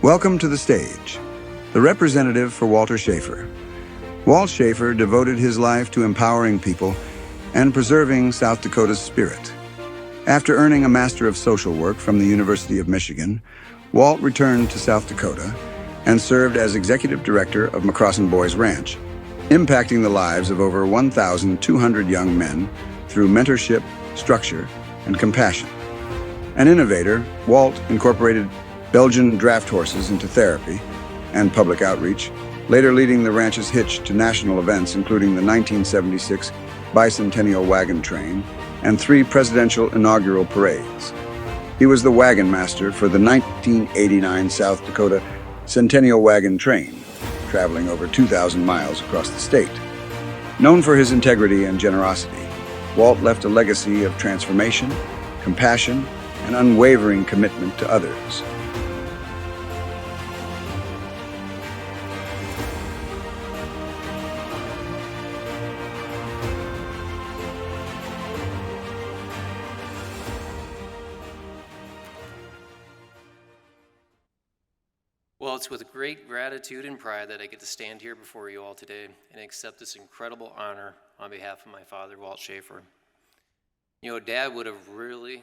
Welcome to the stage, the representative for Walter Schaefer. Walt Schaefer devoted his life to empowering people and preserving South Dakota's spirit. After earning a Master of Social Work from the University of Michigan, Walt returned to South Dakota and served as executive director of McCrossin Boys Ranch, impacting the lives of over 1,200 young men through mentorship, structure, and compassion. An innovator, Walt incorporated Belgian draft horses into therapy and public outreach, later leading the ranch's hitch to national events including the 1976 Bicentennial Wagon Train and 3 presidential inaugural parades. He was the wagon master for the 1989 South Dakota Centennial Wagon Train, traveling over 2,000 miles across the state. Known for his integrity and generosity, Walt left a legacy of transformation, compassion, and unwavering commitment to others. Well, it's with great gratitude and pride that I get to stand here before you all today and accept this incredible honor on behalf of my father, Walt Schaefer. You know, Dad would have really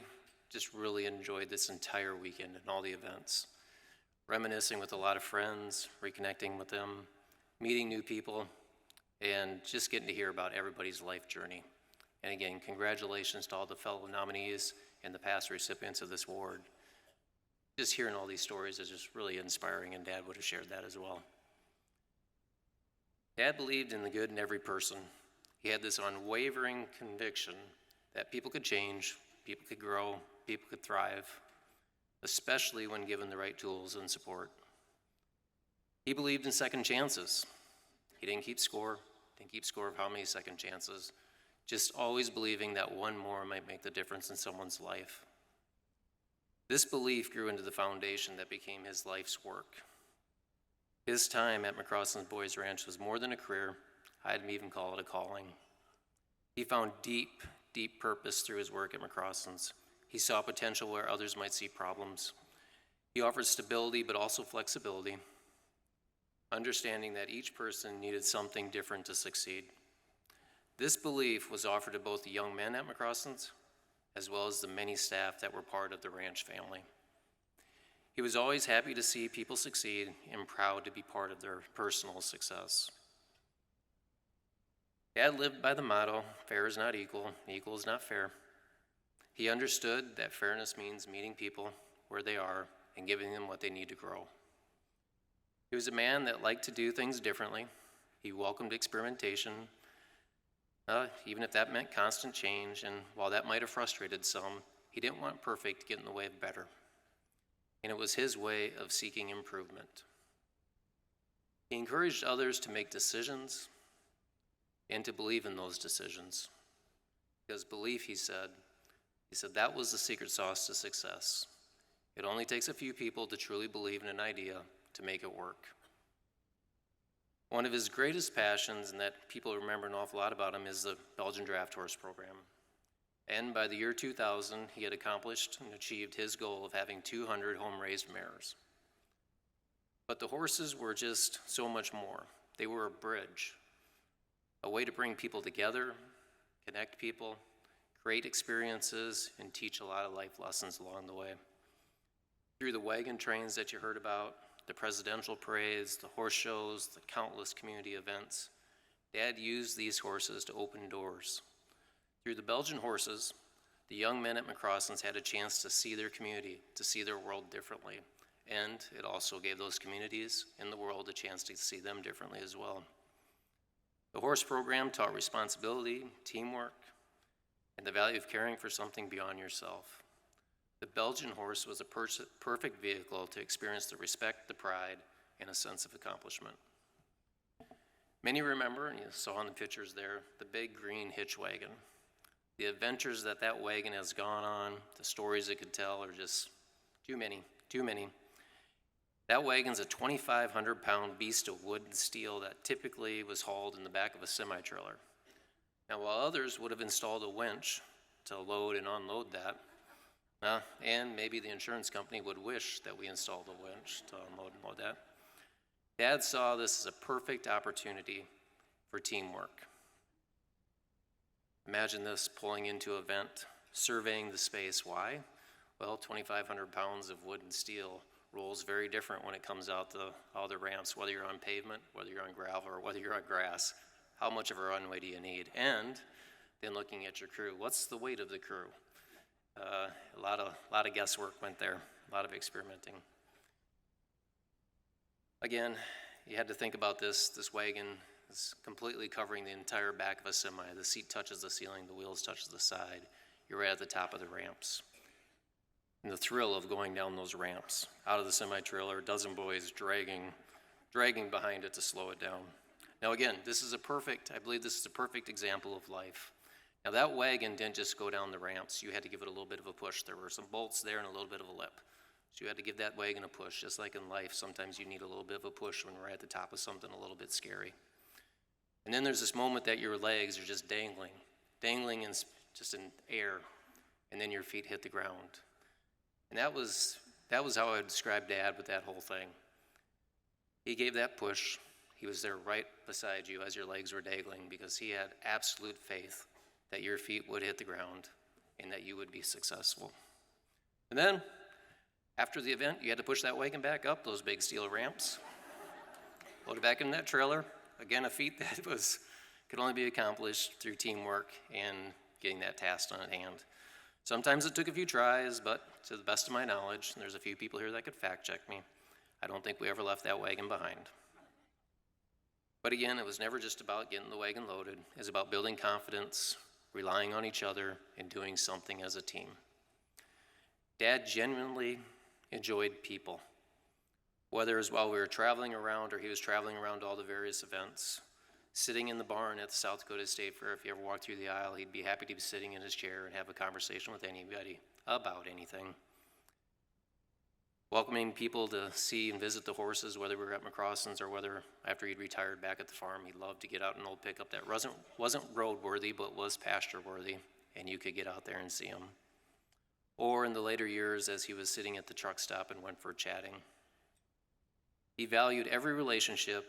enjoyed this entire weekend and all the events, reminiscing with a lot of friends, reconnecting with them, meeting new people, and just getting to hear about everybody's life journey. And again, congratulations to all the fellow nominees and the past recipients of this award. Just hearing all these stories is just really inspiring, and Dad would have shared that as well. Dad believed in the good in every person. He had this unwavering conviction that people could change, people could grow, people could thrive, especially when given the right tools and support. He believed in second chances. He didn't keep score of how many second chances, just always believing that one more might make the difference in someone's life. This belief grew into the foundation that became his life's work. His time at McCrossin Boys Ranch was more than a career. I'd even call it a calling. He found deep purpose through his work at McCrossin's. He saw potential where others might see problems. He offered stability, but also flexibility, understanding that each person needed something different to succeed. This belief was offered to both the young men at McCrossin's as well as the many staff that were part of the ranch family. He was always happy to see people succeed and proud to be part of their personal success. Dad lived by the motto, fair is not equal, equal is not fair. He understood that fairness means meeting people where they are and giving them what they need to grow. He was a man that liked to do things differently. He welcomed experimentation, even if that meant constant change, and while that might have frustrated some, he didn't want perfect to get in the way of better. And it was his way of seeking improvement. He encouraged others to make decisions and to believe in those decisions. Because belief, he said that was the secret sauce to success. It only takes a few people to truly believe in an idea to make it work. One of his greatest passions, and that people remember an awful lot about him, is the Belgian draft horse program. And by the year 2000, he had accomplished and achieved his goal of having 200 home-raised mares. But the horses were just so much more. They were a bridge, a way to bring people together, connect people, create experiences, and teach a lot of life lessons along the way. Through the wagon trains that you heard about, the presidential parades, the horse shows, the countless community events, Dad used these horses to open doors. Through the Belgian horses, the young men at McCrossin's had a chance to see their community, to see their world differently, and it also gave those communities in the world a chance to see them differently as well. The horse program taught responsibility, teamwork, and the value of caring for something beyond yourself. The Belgian horse was a perfect vehicle to experience the respect, the pride, and a sense of accomplishment. Many remember, and you saw in the pictures there, the big green hitch wagon. The adventures that wagon has gone on, the stories it could tell are just too many. That wagon's a 2,500-pound beast of wood and steel that typically was hauled in the back of a semi-trailer. Now, while others would have installed a winch to load and unload that, And maybe the insurance company would wish that we installed a winch to unload that. Dad saw this as a perfect opportunity for teamwork. Imagine this pulling into a vent, surveying the space. Why? Well, 2,500 pounds of wood and steel rolls very different when it comes out the ramps, whether you're on pavement, whether you're on gravel, or whether you're on grass. How much of a runway do you need? And then looking at your crew, what's the weight of the crew? A lot of guesswork went there, a lot of experimenting. Again, you had to think about this. This wagon is completely covering the entire back of a semi. The seat touches the ceiling, the wheels touch the side. You're right at the top of the ramps. And the thrill of going down those ramps, out of the semi-trailer, a dozen boys dragging behind it to slow it down. Now again, I believe this is a perfect example of life. Now that wagon didn't just go down the ramps. You had to give it a little bit of a push. There were some bolts there and a little bit of a lip. So you had to give that wagon a push. Just like in life, sometimes you need a little bit of a push when we're at the top of something a little bit scary. And then there's this moment that your legs are just dangling in air, and then your feet hit the ground. And that was how I would describe Dad with that whole thing. He gave that push. He was there right beside you as your legs were dangling because he had absolute faith that your feet would hit the ground and that you would be successful. And then, after the event, you had to push that wagon back up those big steel ramps, load it back in that trailer. Again, a feat that could only be accomplished through teamwork and getting that task done at hand. Sometimes it took a few tries, but to the best of my knowledge, and there's a few people here that could fact check me, I don't think we ever left that wagon behind. But again, it was never just about getting the wagon loaded. It was about building confidence, relying on each other, and doing something as a team. Dad genuinely enjoyed people. Whether it was while we were traveling around or he was traveling around all the various events, sitting in the barn at the South Dakota State Fair, if you ever walked through the aisle, he'd be happy to be sitting in his chair and have a conversation with anybody about anything. Welcoming people to see and visit the horses, whether we were at McCrosson's or whether after he'd retired back at the farm, he loved to get out in an old pickup that wasn't roadworthy, but was pasture-worthy, and you could get out there and see him. Or in the later years as he was sitting at the truck stop and went for chatting. He valued every relationship,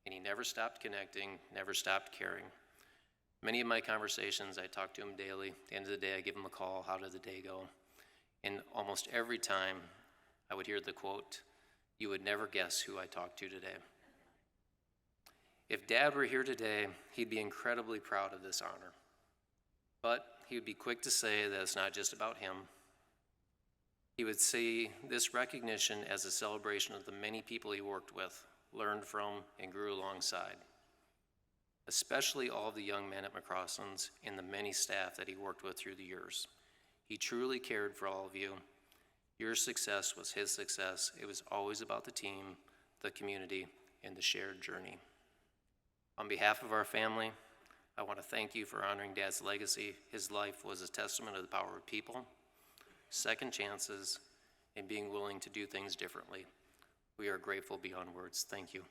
and he never stopped connecting, never stopped caring. Many of my conversations, I talk to him daily. At the end of the day, I give him a call, how did the day go? And almost every time, I would hear the quote, "You would never guess who I talked to today." If Dad were here today, he'd be incredibly proud of this honor. But he would be quick to say that it's not just about him. He would see this recognition as a celebration of the many people he worked with, learned from, and grew alongside, especially all of the young men at McCrosson's and the many staff that he worked with through the years. He truly cared for all of you. Your success was his success. It was always about the team, the community, and the shared journey. On behalf of our family, I want to thank you for honoring Dad's legacy. His life was a testament of the power of people, second chances, and being willing to do things differently. We are grateful beyond words. Thank you.